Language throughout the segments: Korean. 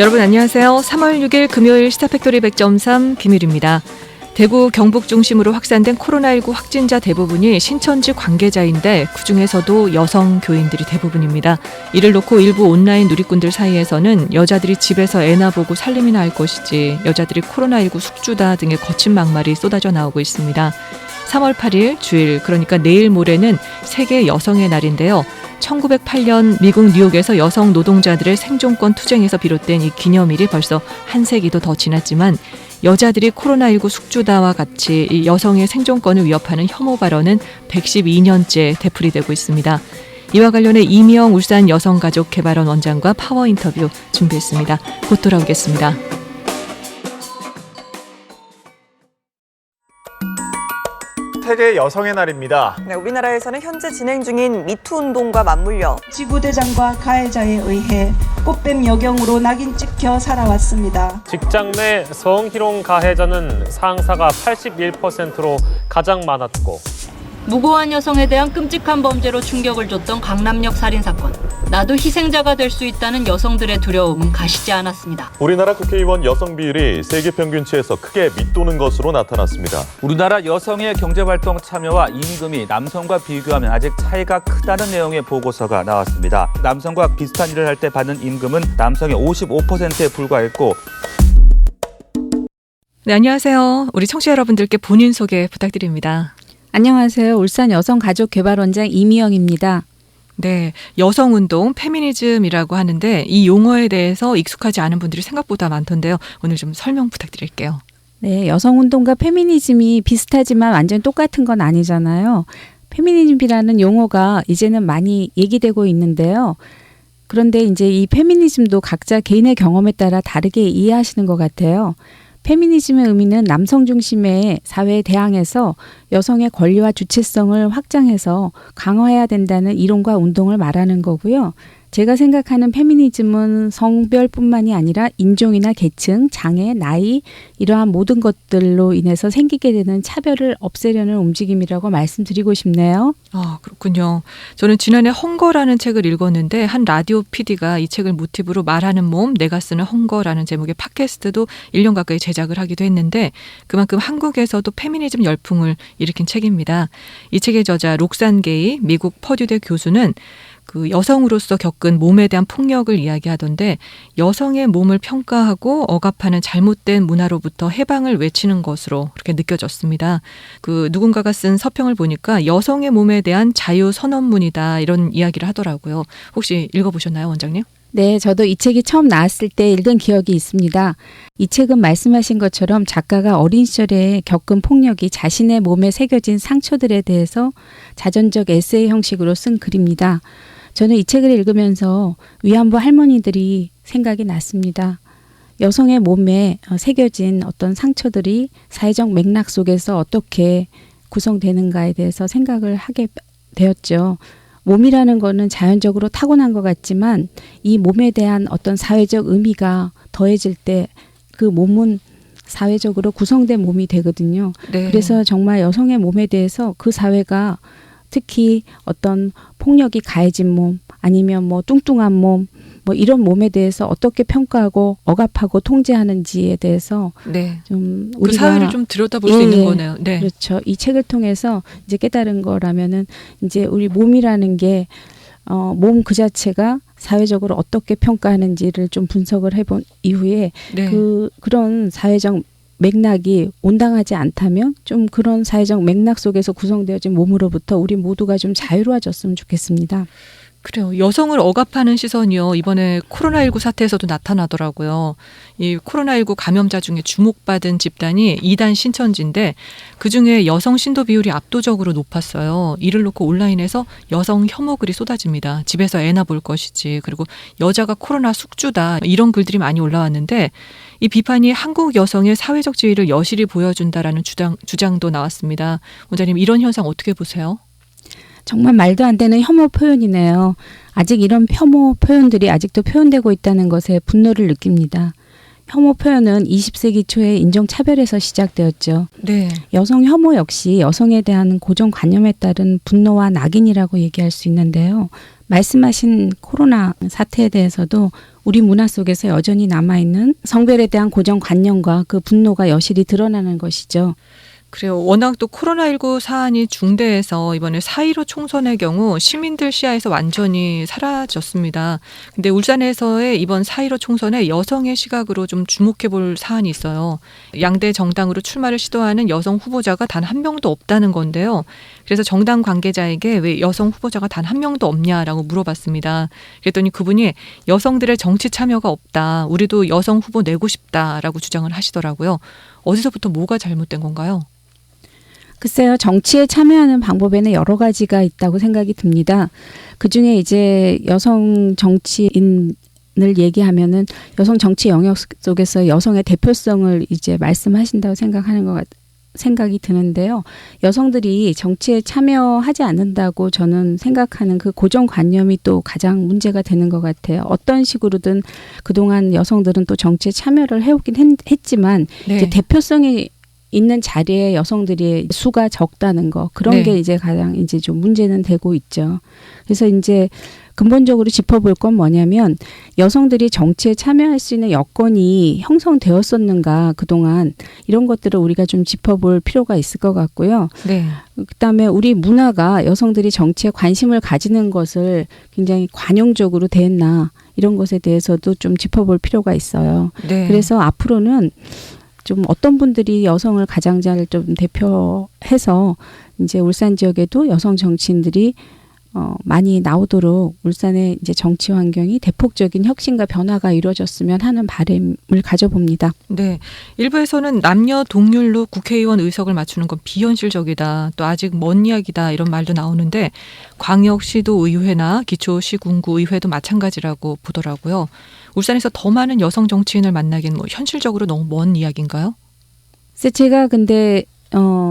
여러분 안녕하세요. 3월 6일 금요일 시사팩토리 100.3 김유리입니다. 대구 경북 중심으로 확산된 코로나19 확진자 대부분이 신천지 관계자인데 그중에서도 여성 교인들이 대부분입니다. 이를 놓고 일부 온라인 누리꾼들 사이에서는 여자들이 집에서 애나 보고 살림이나 할 것이지 여자들이 코로나19 숙주다 등의 거친 막말이 쏟아져 나오고 있습니다. 3월 8일 주일, 그러니까 내일 모레는 세계 여성의 날인데요. 1908년 미국 뉴욕에서 여성 노동자들의 생존권 투쟁에서 비롯된 이 기념일이 벌써 한 세기도 더 지났지만 여자들이 코로나19 숙주다와 같이 이 여성의 생존권을 위협하는 혐오 발언은 112년째 되풀이되고 있습니다. 이와 관련해 이미영 울산 여성가족개발원 원장과 파워 인터뷰 준비했습니다. 곧 돌아오겠습니다. 세계 여성의 날입니다. 네, 우리나라에서는 현재 진행 중인 미투 운동과 맞물려 지구대장과 가해자에 의해 꽃뱀 여경으로 낙인 찍혀 살아왔습니다. 직장 내 성희롱 가해자는 상사가 81%로 가장 많았고, 무고한 여성에 대한 끔찍한 범죄로 충격을 줬던 강남역 살인사건. 나도 희생자가 될 수 있다는 여성들의 두려움은 가시지 않았습니다. 우리나라 국회의원 여성 비율이 세계 평균치에서 크게 밑도는 것으로 나타났습니다. 우리나라 여성의 경제활동 참여와 임금이 남성과 비교하면 아직 차이가 크다는 내용의 보고서가 나왔습니다. 남성과 비슷한 일을 할 때 받는 임금은 남성의 55%에 불과했고. 네, 안녕하세요. 우리 청취자 여러분들께 본인 소개 부탁드립니다. 안녕하세요. 울산 여성가족개발원장 이미영입니다. 네, 여성운동, 페미니즘이라고 하는데 이 용어에 대해서 익숙하지 않은 분들이 생각보다 많던데요. 오늘 좀 설명 부탁드릴게요. 네, 여성운동과 페미니즘이 비슷하지만 완전 똑같은 건 아니잖아요. 페미니즘이라는 용어가 이제는 많이 얘기되고 있는데요. 그런데 이제 이 페미니즘도 각자 개인의 경험에 따라 다르게 이해하시는 것 같아요. 페미니즘의 의미는 남성 중심의 사회에 대항해서 여성의 권리와 주체성을 확장해서 강화해야 된다는 이론과 운동을 말하는 거고요. 제가 생각하는 페미니즘은 성별뿐만이 아니라 인종이나 계층, 장애, 나이 이러한 모든 것들로 인해서 생기게 되는 차별을 없애려는 움직임이라고 말씀드리고 싶네요. 아, 그렇군요. 저는 지난해 헝거라는 책을 읽었는데 한 라디오 PD가 이 책을 모티브로 말하는 몸, 내가 쓰는 헝거라는 제목의 팟캐스트도 1년 가까이 제작을 하기도 했는데 그만큼 한국에서도 페미니즘 열풍을 일으킨 책입니다. 이 책의 저자 록산 게이 미국 퍼듀대 교수는 그 여성으로서 겪은 몸에 대한 폭력을 이야기하던데 여성의 몸을 평가하고 억압하는 잘못된 문화로부터 해방을 외치는 것으로 그렇게 느껴졌습니다. 그 누군가가 쓴 서평을 보니까 여성의 몸에 대한 자유 선언문이다 이런 이야기를 하더라고요. 혹시 읽어보셨나요, 원장님? 네, 저도 이 책이 처음 나왔을 때 읽은 기억이 있습니다. 이 책은 말씀하신 것처럼 작가가 어린 시절에 겪은 폭력이 자신의 몸에 새겨진 상처들에 대해서 자전적 에세이 형식으로 쓴 글입니다. 저는 이 책을 읽으면서 위안부 할머니들이 생각이 났습니다. 여성의 몸에 새겨진 어떤 상처들이 사회적 맥락 속에서 어떻게 구성되는가에 대해서 생각을 하게 되었죠. 몸이라는 거는 자연적으로 타고난 것 같지만 이 몸에 대한 어떤 사회적 의미가 더해질 때 그 몸은 사회적으로 구성된 몸이 되거든요. 네. 그래서 정말 여성의 몸에 대해서 그 사회가 특히 어떤 폭력이 가해진 몸 아니면 뭐 뚱뚱한 몸 뭐 이런 몸에 대해서 어떻게 평가하고 억압하고 통제하는지에 대해서 네. 좀 그 우리가 사회를 좀 들여다볼 수 있는 거네요. 네. 그렇죠. 이 책을 통해서 이제 깨달은 거라면은 이제 우리 몸이라는 게 몸 그 자체가 사회적으로 어떻게 평가하는지를 좀 분석을 해본 이후에 네. 그런 사회적 맥락이 온당하지 않다면 좀 그런 사회적 맥락 속에서 구성되어진 몸으로부터 우리 모두가 좀 자유로워졌으면 좋겠습니다. 그래요. 여성을 억압하는 시선이요. 이번에 코로나19 사태에서도 나타나더라고요. 이 코로나19 감염자 중에 주목받은 집단이 2단 신천지인데 그중에 여성 신도 비율이 압도적으로 높았어요. 이를 놓고 온라인에서 여성 혐오 글이 쏟아집니다. 집에서 애나 볼 것이지. 그리고 여자가 코로나 숙주다. 이런 글들이 많이 올라왔는데 이 비판이 한국 여성의 사회적 지위를 여실히 보여준다라는 주장도 나왔습니다. 원장님, 이런 현상 어떻게 보세요? 정말 말도 안 되는 혐오 표현이네요. 아직 이런 혐오 표현들이 아직도 표현되고 있다는 것에 분노를 느낍니다. 혐오 표현은 20세기 초에 인종차별에서 시작되었죠. 네. 여성 혐오 역시 여성에 대한 고정관념에 따른 분노와 낙인이라고 얘기할 수 있는데요. 말씀하신 코로나 사태에 대해서도 우리 문화 속에서 여전히 남아있는 성별에 대한 고정관념과 그 분노가 여실히 드러나는 것이죠. 그래요. 워낙 또 코로나19 사안이 중대해서 이번에 4.15 총선의 경우 시민들 시야에서 완전히 사라졌습니다. 근데 울산에서의 이번 4.15 총선에 여성의 시각으로 좀 주목해 볼 사안이 있어요. 양대 정당으로 출마를 시도하는 여성 후보자가 단 한 명도 없다는 건데요. 그래서 정당 관계자에게 왜 여성 후보자가 단 한 명도 없냐라고 물어봤습니다. 그랬더니 그분이 여성들의 정치 참여가 없다. 우리도 여성 후보 내고 싶다라고 주장을 하시더라고요. 어디서부터 뭐가 잘못된 건가요? 글쎄요, 정치에 참여하는 방법에는 여러 가지가 있다고 생각이 듭니다. 그중에 이제 여성 정치인을 얘기하면은 여성 정치 영역 속에서 여성의 대표성을 이제 말씀하신다고 생각이 드는데요. 여성들이 정치에 참여하지 않는다고 저는 생각하는 그 고정관념이 또 가장 문제가 되는 것 같아요. 어떤 식으로든 그동안 여성들은 또 정치에 참여를 해오긴 했지만 네. 이제 대표성이 있는 자리에 여성들이 수가 적다는 거, 그런 네. 게 이제 가장 이제 좀 문제는 되고 있죠. 그래서 이제 근본적으로 짚어볼 건 뭐냐면 여성들이 정치에 참여할 수 있는 여건이 형성되었었는가 그동안, 이런 것들을 우리가 좀 짚어볼 필요가 있을 것 같고요. 네. 그다음에 우리 문화가 여성들이 정치에 관심을 가지는 것을 굉장히 관용적으로 대했나, 이런 것에 대해서도 좀 짚어볼 필요가 있어요. 네. 그래서 앞으로는 좀 어떤 분들이 여성을 가장 잘 좀 대표해서 이제 울산 지역에도 여성 정치인들이 많이 나오도록 울산의 이제 정치 환경이 대폭적인 혁신과 변화가 이루어졌으면 하는 바람을 가져봅니다. 네. 일부에서는 남녀 동률로 국회의원 의석을 맞추는 건 비현실적이다. 또 아직 먼 이야기다. 이런 말도 나오는데 광역시도의회나 기초시군구의회도 마찬가지라고 보더라고요. 울산에서 더 많은 여성 정치인을 만나기는 뭐 현실적으로 너무 먼 이야기인가요? 제가 근데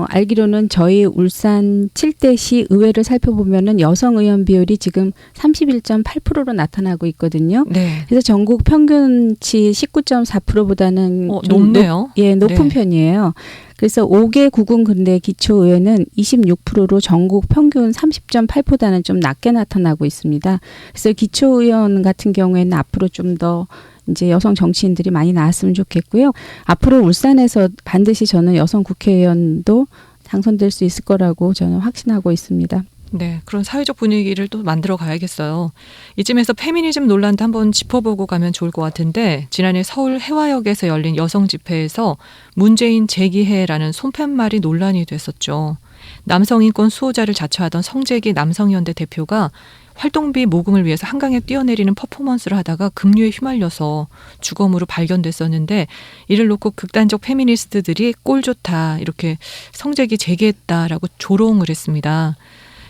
알기로는 저희 울산 7대 시 의회를 살펴보면은 여성 의원 비율이 지금 31.8%로 나타나고 있거든요. 네. 그래서 전국 평균치 19.4%보다는 높네요. 높은 네. 편이에요. 그래서 5개 구군 근대 기초의회는 26%로 전국 평균 30.8%보다는 좀 낮게 나타나고 있습니다. 그래서 기초의원 같은 경우에는 앞으로 좀 더 이제 여성 정치인들이 많이 나왔으면 좋겠고요. 앞으로 울산에서 반드시 저는 여성 국회의원도 당선될 수 있을 거라고 저는 확신하고 있습니다. 네, 그런 사회적 분위기를 또 만들어 가야겠어요. 이쯤에서 페미니즘 논란도 한번 짚어보고 가면 좋을 것 같은데, 지난해 서울 해화역에서 열린 여성 집회에서 문재인 재기해라는 손팻말이 논란이 됐었죠. 남성인권 수호자를 자처하던 성재기 남성연대 대표가 활동비 모금을 위해서 한강에 뛰어내리는 퍼포먼스를 하다가 급류에 휘말려서 주검으로 발견됐었는데, 이를 놓고 극단적 페미니스트들이 꼴 좋다, 이렇게 성재기 재기했다라고 조롱을 했습니다.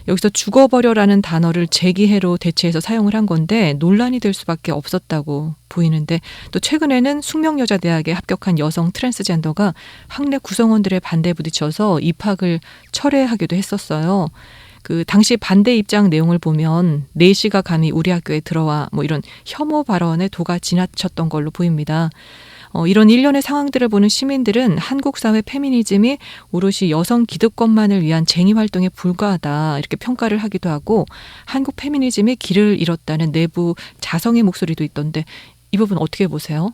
여기서 죽어버려라는 단어를 재기해로 대체해서 사용을 한 건데 논란이 될 수밖에 없었다고 보이는데, 또 최근에는 숙명여자대학에 합격한 여성 트랜스젠더가 학내 구성원들의 반대에 부딪혀서 입학을 철회하기도 했었어요. 그 당시 반대 입장 내용을 보면 4시가 감히 우리 학교에 들어와 뭐 이런 혐오 발언에 도가 지나쳤던 걸로 보입니다. 이런 일련의 상황들을 보는 시민들은 한국 사회 페미니즘이 오롯이 여성 기득권만을 위한 쟁의 활동에 불과하다, 이렇게 평가를 하기도 하고, 한국 페미니즘이 길을 잃었다는 내부 자성의 목소리도 있던데, 이 부분 어떻게 보세요?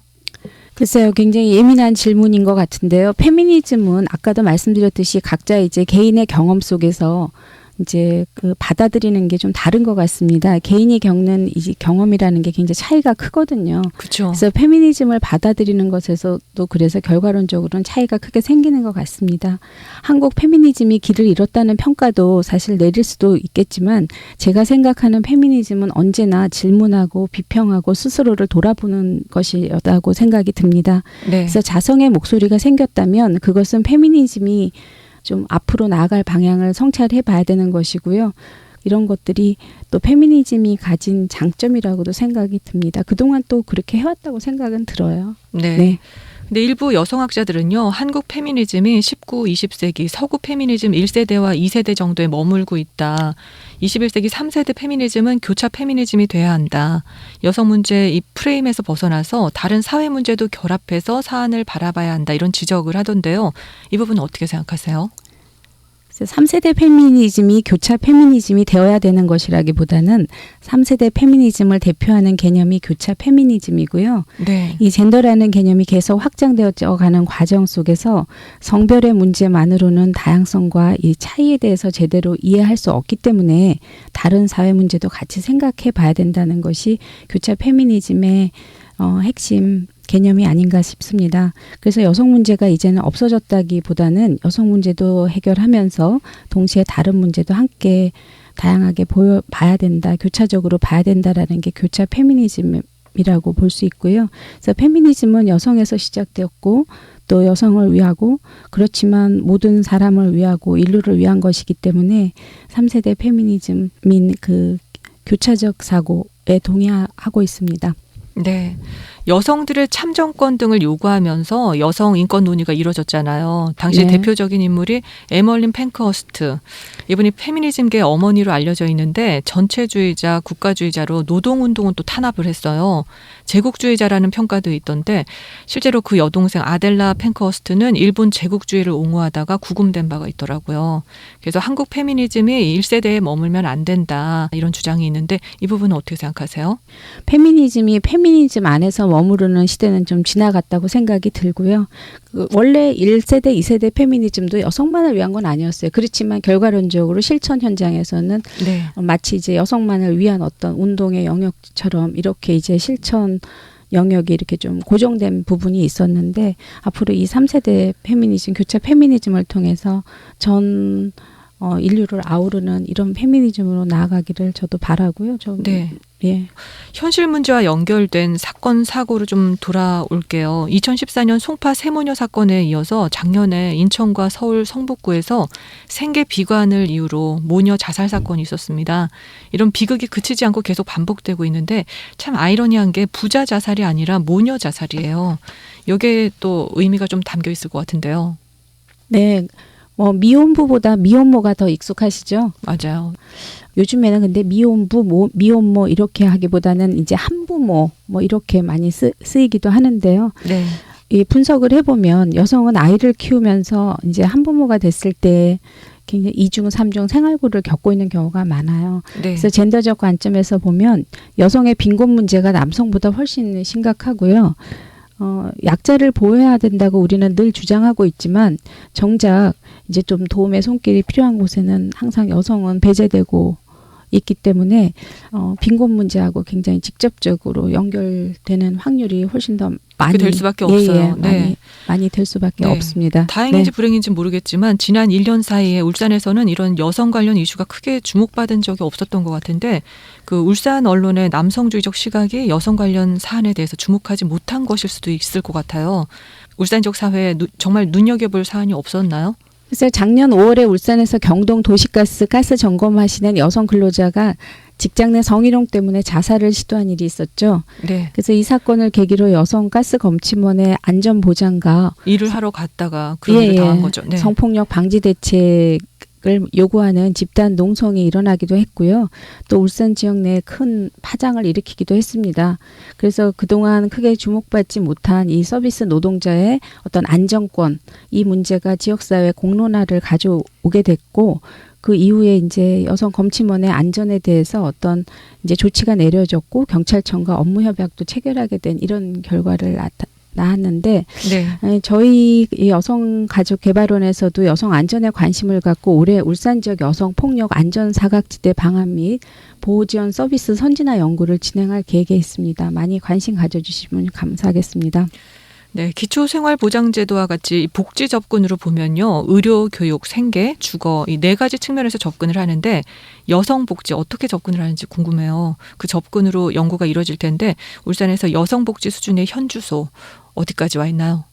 글쎄요, 굉장히 예민한 질문인 것 같은데요. 페미니즘은 아까도 말씀드렸듯이 각자 이제 개인의 경험 속에서 이제 그 받아들이는 게 좀 다른 것 같습니다. 개인이 겪는 이 경험이라는 게 굉장히 차이가 크거든요. 그렇죠. 그래서 페미니즘을 받아들이는 것에서도 그래서 결과론적으로는 차이가 크게 생기는 것 같습니다. 한국 페미니즘이 길을 잃었다는 평가도 사실 내릴 수도 있겠지만, 제가 생각하는 페미니즘은 언제나 질문하고 비평하고 스스로를 돌아보는 것이었다고 생각이 듭니다. 네. 그래서 자성의 목소리가 생겼다면 그것은 페미니즘이 좀 앞으로 나아갈 방향을 성찰해 봐야 되는 것이고요. 이런 것들이 또 페미니즘이 가진 장점이라고도 생각이 듭니다. 그동안 또 그렇게 해왔다고 생각은 들어요. 네. 네. 근데 일부 여성학자들은요, 한국 페미니즘이 19, 20세기 서구 페미니즘 1세대와 2세대 정도에 머물고 있다. 21세기 3세대 페미니즘은 교차 페미니즘이 돼야 한다. 여성 문제 이 프레임에서 벗어나서 다른 사회 문제도 결합해서 사안을 바라봐야 한다. 이런 지적을 하던데요. 이 부분은 어떻게 생각하세요? 3세대 페미니즘이 교차 페미니즘이 되어야 되는 것이라기보다는 3세대 페미니즘을 대표하는 개념이 교차 페미니즘이고요. 네. 이 젠더라는 개념이 계속 확장되어 가는 과정 속에서 성별의 문제만으로는 다양성과 이 차이에 대해서 제대로 이해할 수 없기 때문에 다른 사회 문제도 같이 생각해 봐야 된다는 것이 교차 페미니즘의 핵심 개념이 아닌가 싶습니다. 그래서 여성 문제가 이제는 없어졌다기보다는 여성 문제도 해결하면서 동시에 다른 문제도 함께 다양하게 봐야 된다, 교차적으로 봐야 된다라는 게 교차 페미니즘이라고 볼 수 있고요. 그래서 페미니즘은 여성에서 시작되었고 또 여성을 위하고 그렇지만 모든 사람을 위하고 인류를 위한 것이기 때문에 3세대 페미니즘인 그 교차적 사고에 동의하고 있습니다. 네. 여성들의 참정권 등을 요구하면서 여성 인권 논의가 이루어졌잖아요. 당시 네. 대표적인 인물이 에멀린 팬크허스트. 이분이 페미니즘계의 어머니로 알려져 있는데 전체주의자, 국가주의자로 노동운동은 또 탄압을 했어요. 제국주의자라는 평가도 있던데 실제로 그 여동생 아델라 팬크허스트는 일본 제국주의를 옹호하다가 구금된 바가 있더라고요. 그래서 한국 페미니즘이 1세대에 머물면 안 된다. 이런 주장이 있는데 이 부분은 어떻게 생각하세요? 페미니즘이 페미니즘 안에서 머무르는 시대는 좀 지나갔다고 생각이 들고요. 원래 1세대, 2세대 페미니즘도 여성만을 위한 건 아니었어요. 그렇지만 결과론적으로 실천 현장에서는 네. 마치 이제 여성만을 위한 어떤 운동의 영역처럼 이렇게 이제 실천 영역이 이렇게 좀 고정된 부분이 있었는데 앞으로 이 3세대 페미니즘, 교차 페미니즘을 통해서 전 인류를 아우르는 이런 페미니즘으로 나아가기를 저도 바라고요. 네. 예. 현실 문제와 연결된 사건, 사고로 좀 돌아올게요. 2014년 송파 세모녀 사건에 이어서 작년에 인천과 서울 성북구에서 생계 비관을 이유로 모녀 자살 사건이 있었습니다. 이런 비극이 그치지 않고 계속 반복되고 있는데 참 아이러니한 게 부자 자살이 아니라 모녀 자살이에요. 여기에 또 의미가 좀 담겨 있을 것 같은데요. 네. 미혼부보다 미혼모가 더 익숙하시죠? 맞아요. 요즘에는 근데 미혼부, 미혼모 이렇게 하기보다는 이제 한부모 뭐 이렇게 많이 쓰이기도 하는데요. 네. 이 분석을 해보면 여성은 아이를 키우면서 이제 한부모가 됐을 때 굉장히 2중, 3중 생활고를 겪고 있는 경우가 많아요. 네. 그래서 젠더적 관점에서 보면 여성의 빈곤 문제가 남성보다 훨씬 심각하고요. 약자를 보호해야 된다고 우리는 늘 주장하고 있지만 정작 이제 좀 도움의 손길이 필요한 곳에는 항상 여성은 배제되고 있기 때문에 빈곤 문제하고 굉장히 직접적으로 연결되는 확률이 훨씬 더 많이 될 수밖에 없어요. 네. 많이 될 수밖에 네. 없습니다. 다행인지 네. 불행인지 모르겠지만 지난 1년 사이에 울산에서는 이런 여성 관련 이슈가 크게 주목받은 적이 없었던 것 같은데 그 울산 언론의 남성주의적 시각이 여성 관련 사안에 대해서 주목하지 못한 것일 수도 있을 것 같아요. 울산 지역 사회에 정말 눈여겨볼 사안이 없었나요? 그래서 작년 5월에 울산에서 경동 도시가스 가스 점검하시는 여성 근로자가 직장 내 성희롱 때문에 자살을 시도한 일이 있었죠. 네. 그래서 이 사건을 계기로 여성 가스 검침원의 안전 보장과 일을 하러 갔다가 그런 일을 당한 거죠. 네. 성폭력 방지 대책을 요구하는 집단 농성이 일어나기도 했고요. 또 울산 지역 내에 큰 파장을 일으키기도 했습니다. 그래서 그동안 크게 주목받지 못한 이 서비스 노동자의 어떤 안정권, 이 문제가 지역사회 공론화를 가져오게 됐고 그 이후에 이제 여성 검침원의 안전에 대해서 어떤 이제 조치가 내려졌고 경찰청과 업무 협약도 체결하게 된 이런 결과를 나왔는데 네. 저희 여성가족개발원에서도 여성 안전에 관심을 갖고 올해 울산 지역 여성 폭력 안전 사각지대 방안 및 보호 지원 서비스 선진화 연구를 진행할 계획에 있습니다. 많이 관심 가져주시면 감사하겠습니다. 네, 기초생활보장제도와 같이 복지 접근으로 보면요. 의료, 교육, 생계, 주거 이 네 가지 측면에서 접근을 하는데 여성 복지 어떻게 접근을 하는지 궁금해요. 그 접근으로 연구가 이루어질 텐데 울산에서 여성 복지 수준의 현주소 어디까지 와 있나요?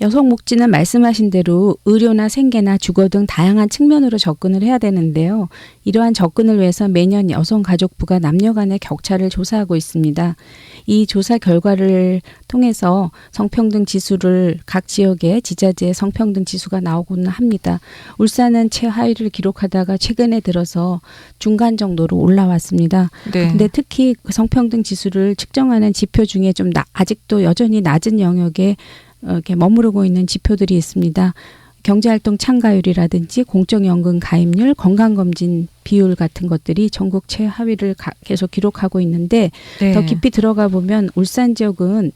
여성 복지는 말씀하신 대로 의료나 생계나 주거 등 다양한 측면으로 접근을 해야 되는데요. 이러한 접근을 위해서 매년 여성가족부가 남녀 간의 격차를 조사하고 있습니다. 이 조사 결과를 통해서 성평등 지수를 각 지역의 지자체의 성평등 지수가 나오고는 합니다. 울산은 최하위를 기록하다가 최근에 들어서 중간 정도로 올라왔습니다. 네. 근데 특히 그 성평등 지수를 측정하는 지표 중에 좀 아직도 여전히 낮은 영역에 이렇게 머무르고 있는 지표들이 있습니다. 경제활동 참가율이라든지 공적연금 가입률, 건강검진 비율 같은 것들이 전국 최하위를 계속 기록하고 있는데 네. 더 깊이 들어가 보면 울산 지역은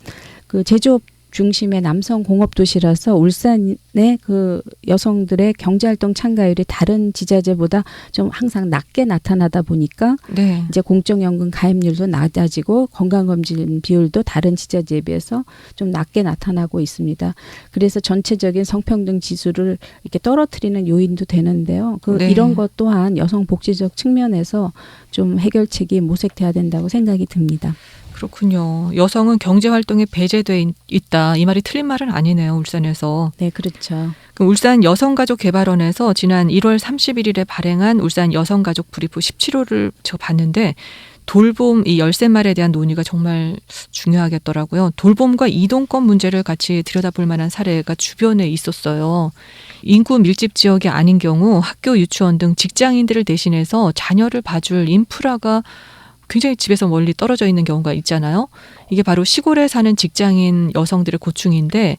그 제조업 중심의 남성 공업 도시라서 울산의 그 여성들의 경제활동 참가율이 다른 지자체보다 좀 항상 낮게 나타나다 보니까 네. 이제 공적연금 가입률도 낮아지고 건강검진 비율도 다른 지자체에 비해서 좀 낮게 나타나고 있습니다. 그래서 전체적인 성평등 지수를 이렇게 떨어뜨리는 요인도 되는데요. 네. 이런 것 또한 여성 복지적 측면에서 좀 해결책이 모색돼야 된다고 생각이 듭니다. 그렇군요. 여성은 경제활동에 배제돼 있다. 이 말이 틀린 말은 아니네요. 울산에서. 네, 그렇죠. 그럼 울산 여성가족개발원에서 지난 1월 31일에 발행한 울산 여성가족 브리프 17호를 제가 봤는데 돌봄 이 열쇠말에 대한 논의가 정말 중요하겠더라고요. 돌봄과 이동권 문제를 같이 들여다볼 만한 사례가 주변에 있었어요. 인구 밀집 지역이 아닌 경우 학교, 유치원 등 직장인들을 대신해서 자녀를 봐줄 인프라가 굉장히 집에서 멀리 떨어져 있는 경우가 있잖아요. 이게 바로 시골에 사는 직장인 여성들의 고충인데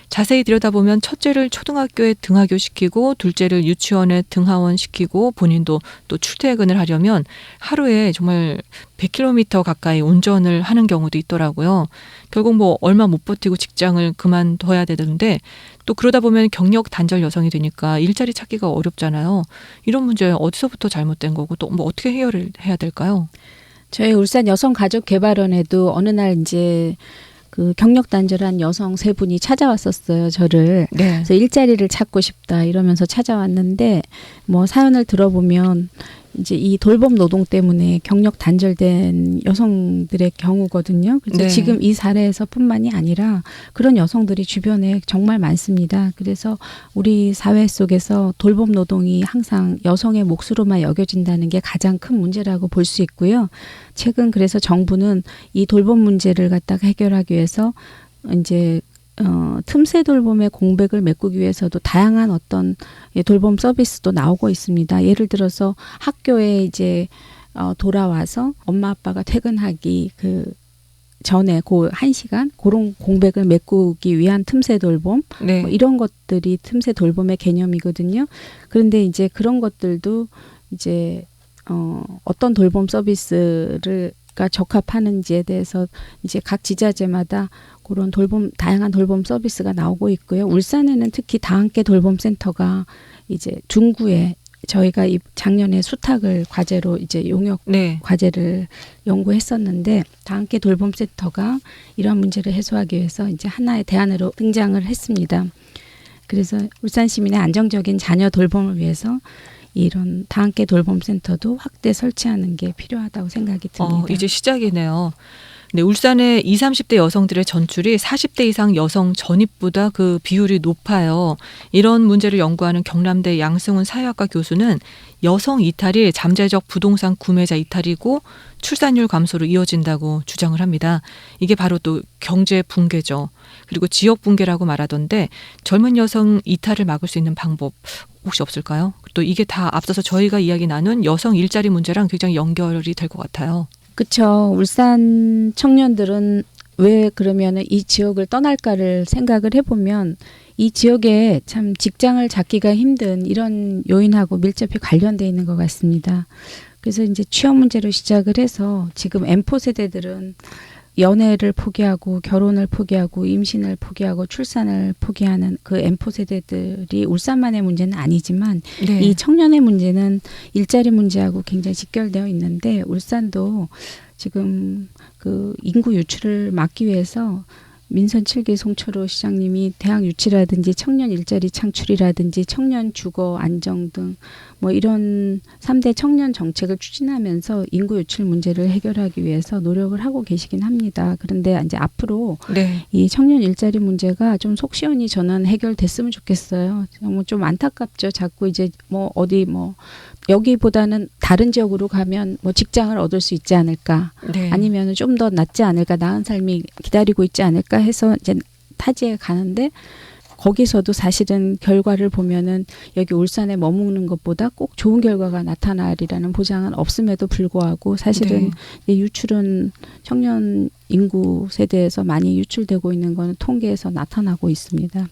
자세히 들여다보면 첫째를 초등학교에 등하교시키고 둘째를 유치원에 등하원시키고 본인도 또 출퇴근을 하려면 하루에 정말 100km 가까이 운전을 하는 경우도 있더라고요. 결국 뭐 얼마 못 버티고 직장을 그만둬야 되는데 또 그러다 보면 경력 단절 여성이 되니까 일자리 찾기가 어렵잖아요. 이런 문제 어디서부터 잘못된 거고 또 뭐 어떻게 해결을 해야 될까요? 저희 울산 여성가족개발원에도 어느 날 이제 그 경력 단절한 여성 3분이 찾아왔었어요, 저를. 네. 그래서 일자리를 찾고 싶다 이러면서 찾아왔는데 뭐 사연을 들어보면 이제 이 돌봄 노동 때문에 경력 단절된 여성들의 경우거든요. 그래서 네. 지금 이 사례에서뿐만이 아니라 그런 여성들이 주변에 정말 많습니다. 그래서 우리 사회 속에서 돌봄 노동이 항상 여성의 몫으로만 여겨진다는 게 가장 큰 문제라고 볼 수 있고요. 최근 그래서 정부는 이 돌봄 문제를 갖다가 해결하기 위해서 이제 틈새 돌봄의 공백을 메꾸기 위해서도 다양한 어떤 돌봄 서비스도 나오고 있습니다. 예를 들어서 학교에 이제 돌아와서 엄마 아빠가 퇴근하기 그 전에 그 1시간 그런 공백을 메꾸기 위한 틈새 돌봄 네. 뭐 이런 것들이 틈새 돌봄의 개념이거든요. 그런데 이제 그런 것들도 이제 어떤 돌봄 서비스를 적합하는지에 대해서 이제 각 지자체마다 그런 다양한 돌봄 서비스가 나오고 있고요. 울산에는 특히 다함께 돌봄센터가 이제 중구에 저희가 작년에 수탁을 과제로 이제 용역 네. 과제를 연구했었는데 다함께 돌봄센터가 이러한 문제를 해소하기 위해서 이제 하나의 대안으로 등장을 했습니다. 그래서 울산 시민의 안정적인 자녀 돌봄을 위해서 이런 다함께 돌봄센터도 확대 설치하는 게 필요하다고 생각이 듭니다. 이제 시작이네요. 네, 울산의 20, 30대 여성들의 전출이 40대 이상 여성 전입보다 그 비율이 높아요. 이런 문제를 연구하는 경남대 양승훈 사회학과 교수는 여성 이탈이 잠재적 부동산 구매자 이탈이고 출산율 감소로 이어진다고 주장을 합니다. 이게 바로 또 경제 붕괴죠. 그리고 지역 붕괴라고 말하던데 젊은 여성 이탈을 막을 수 있는 방법 혹시 없을까요? 또 이게 다 앞서서 저희가 이야기 나눈 여성 일자리 문제랑 굉장히 연결이 될 것 같아요. 그렇죠. 울산 청년들은 왜 그러면 이 지역을 떠날까를 생각을 해보면 이 지역에 참 직장을 잡기가 힘든 이런 요인하고 밀접히 관련돼 있는 것 같습니다. 그래서 이제 취업 문제로 시작을 해서 지금 M4 세대들은 연애를 포기하고 결혼을 포기하고 임신을 포기하고 출산을 포기하는 그 M4 세대들이 울산만의 문제는 아니지만 네. 이 청년의 문제는 일자리 문제하고 굉장히 직결되어 있는데 울산도 지금 그 인구 유출을 막기 위해서 민선 7기 송철호 시장님이 대학 유치라든지 청년 일자리 창출이라든지 청년 주거 안정 등 뭐 이런 3대 청년 정책을 추진하면서 인구 유출 문제를 해결하기 위해서 노력을 하고 계시긴 합니다. 그런데 이제 앞으로 네. 이 청년 일자리 문제가 좀 속 시원히 저는 해결됐으면 좋겠어요. 정말 좀 안타깝죠. 자꾸 이제 뭐 어디 뭐 여기보다는 다른 지역으로 가면 뭐 직장을 얻을 수 있지 않을까, 네. 아니면 좀 더 낫지 않을까, 나은 삶이 기다리고 있지 않을까 해서 이제 타지에 가는데, 거기서도 사실은 결과를 보면은 여기 울산에 머무는 것보다 꼭 좋은 결과가 나타나리라는 보장은 없음에도 불구하고 사실은 이 유출은 청년 인구 세대에서 많이 유출되고 있는 건 통계에서 나타나고 있습니다.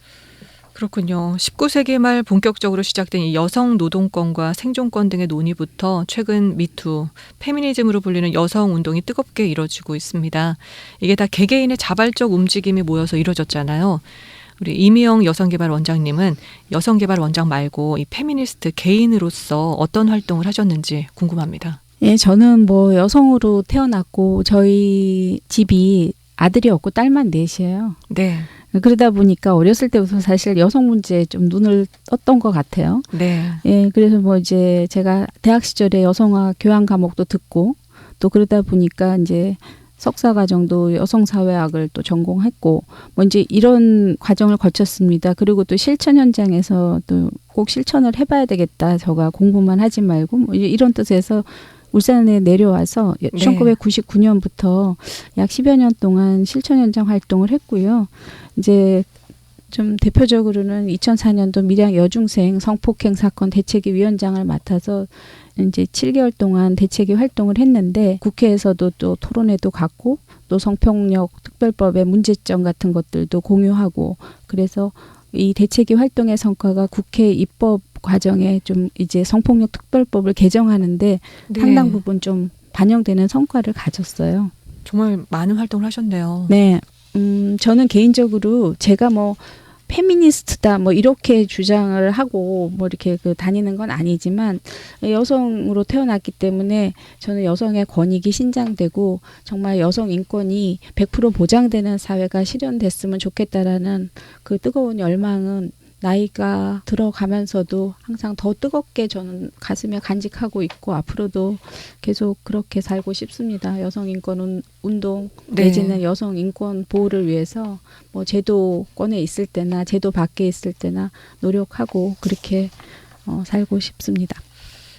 그렇군요. 19세기 말 본격적으로 시작된 이 여성 노동권과 생존권 등의 논의부터 최근 미투, 페미니즘으로 불리는 여성 운동이 뜨겁게 이뤄지고 있습니다. 이게 다 개개인의 자발적 움직임이 모여서 이루어졌잖아요. 우리 이미영 여성개발원장님은 여성개발원장 말고 이 페미니스트 개인으로서 어떤 활동을 하셨는지 궁금합니다. 예, 저는 뭐 여성으로 태어났고 저희 집이 아들이 없고 딸만 넷이에요. 네. 그러다 보니까 어렸을 때부터 사실 여성 문제에 좀 눈을 떴던 것 같아요. 네. 예, 그래서 뭐 이제 제가 대학 시절에 여성학 교양 과목도 듣고 또 그러다 보니까 이제 석사 과정도 여성사회학을 또 전공했고 뭐 이제 이런 과정을 거쳤습니다. 그리고 또 실천 현장에서 또 꼭 실천을 해봐야 되겠다. 저가 공부만 하지 말고 뭐 이런 뜻에서 울산에 내려와서 1999년부터 약 10여 년 동안 실천 현장 활동을 했고요. 이제 좀 대표적으로는 2004년도 밀양 여중생 성폭행 사건 대책위 위원장을 맡아서 이제 7개월 동안 대책위 활동을 했는데, 국회에서도 또 토론회도 갖고 또 성폭력 특별법의 문제점 같은 것들도 공유하고, 그래서 이 대책위 활동의 성과가 국회 입법 과정에 좀 이제 성폭력 특별법을 개정하는데 네. 상당 부분 좀 반영되는 성과를 가졌어요. 정말 많은 활동을 하셨네요. 네. 저는 개인적으로 제가 뭐 페미니스트다 뭐 이렇게 주장을 하고 뭐 이렇게 다니는 건 아니지만, 여성으로 태어났기 때문에 저는 여성의 권익이 신장되고 정말 여성 인권이 100% 보장되는 사회가 실현됐으면 좋겠다라는 그 뜨거운 열망은 나이가 들어가면서도 항상 더 뜨겁게 저는 가슴에 간직하고 있고, 앞으로도 계속 그렇게 살고 싶습니다. 여성 인권 운동 내지는 여성 인권 보호를 위해서 뭐 제도권에 있을 때나 제도 밖에 있을 때나 노력하고 그렇게 살고 싶습니다.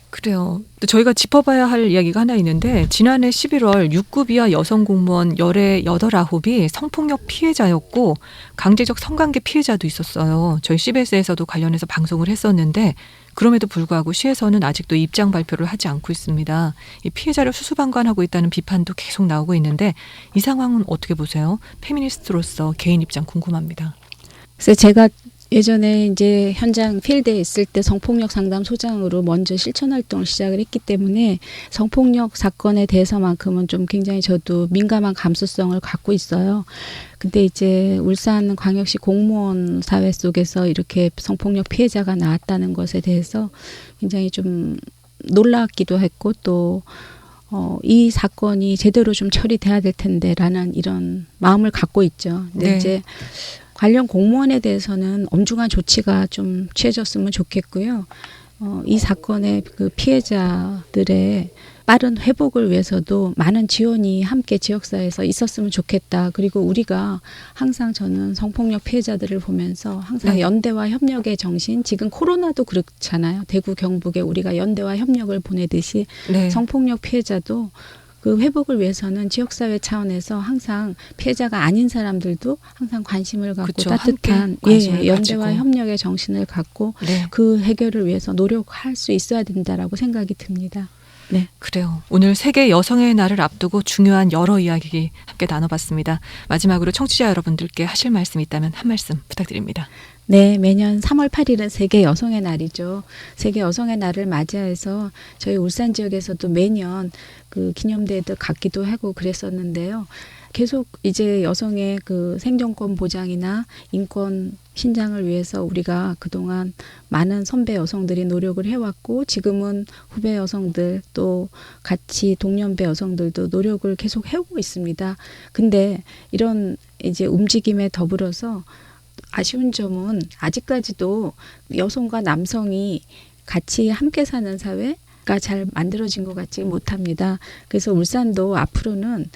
그래요. 또 저희가 짚어봐야 할 이야기가 하나 있는데, 지난해 11월 6급 이하 여성 공무원 열애 8-9이 성폭력 피해자였고 강제적 성관계 피해자도 있었어요. 저희 CBS에서도 관련해서 방송을 했었는데, 그럼에도 불구하고 시에서는 아직도 입장 발표를 하지 않고 있습니다. 이 피해자를 수수방관하고 있다는 비판도 계속 나오고 있는데, 이 상황은 어떻게 보세요? 페미니스트로서 개인 입장 궁금합니다. 그래서 제가 예전에 이제 현장 필드에 있을 때 성폭력 상담소장으로 먼저 실천 활동을 시작을 했기 때문에 성폭력 사건에 대해서만큼은 좀 굉장히 저도 민감한 감수성을 갖고 있어요. 근데 이제 울산 광역시 공무원 사회 속에서 이렇게 성폭력 피해자가 나왔다는 것에 대해서 굉장히 좀 놀랐기도 했고, 또 이 사건이 제대로 좀 처리돼야 될 텐데라는 이런 마음을 갖고 있죠. 근데 이제 관련 공무원에 대해서는 엄중한 조치가 좀 취해졌으면 좋겠고요. 이 사건의 그 피해자들의 빠른 회복을 위해서도 많은 지원이 함께 지역사회에서 있었으면 좋겠다. 그리고 우리가 항상 저는 성폭력 피해자들을 보면서 항상 연대와 협력의 정신, 지금 코로나도 그렇잖아요. 대구 경북에 우리가 연대와 협력을 보내듯이 성폭력 피해자도 그 회복을 위해서는 지역사회 차원에서 항상 피해자가 아닌 사람들도 항상 관심을 갖고 따뜻한 연대와 협력의 정신을 갖고 그 해결을 위해서 노력할 수 있어야 된다라고 생각이 듭니다. 네. 그래요. 오늘 세계 여성의 날을 앞두고 중요한 여러 이야기 함께 나눠봤습니다. 마지막으로 청취자 여러분들께 하실 말씀이 있다면 한 말씀 부탁드립니다. 네, 매년 3월 8일은 세계 여성의 날이죠. 세계 여성의 날을 맞이해서 저희 울산 지역에서도 매년 그 기념대회도 갖기도 하고 그랬었는데요. 계속 이제 여성의 그 생존권 보장이나 인권 신장을 위해서 우리가 그동안 많은 선배 여성들이 노력을 해왔고 지금은 후배 여성들 또 같이 동년배 여성들도 노력을 계속 해오고 있습니다. 근데 이런 이제 움직임에 더불어서 아쉬운 점은 아직까지도 여성과 남성이 같이 함께 사는 사회가 잘 만들어진 것 같지 못합니다. 그래서 울산도 앞으로는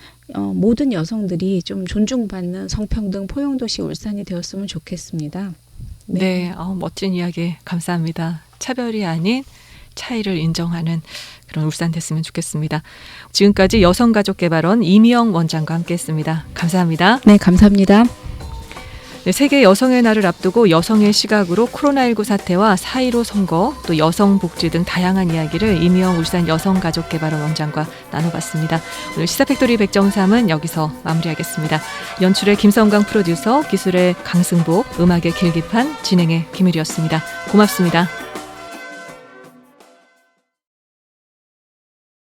모든 여성들이 좀 존중받는 성평등 포용도시 울산이 되었으면 좋겠습니다. 네, 멋진 이야기 감사합니다. 차별이 아닌 차이를 인정하는 그런 울산 됐으면 좋겠습니다. 지금까지 여성가족개발원 이미영 원장과 함께했습니다. 감사합니다. 네, 감사합니다. 네, 세계 여성의 날을 앞두고 여성의 시각으로 코로나19 사태와 4.15 선거, 또 여성 복지 등 다양한 이야기를 이미영 울산 여성가족개발원 원장과 나눠봤습니다. 오늘 시사팩토리 100.3은 여기서 마무리하겠습니다. 연출의 김성강 프로듀서, 기술의 강승복, 음악의 길기판, 진행의 김일이었습니다. 고맙습니다.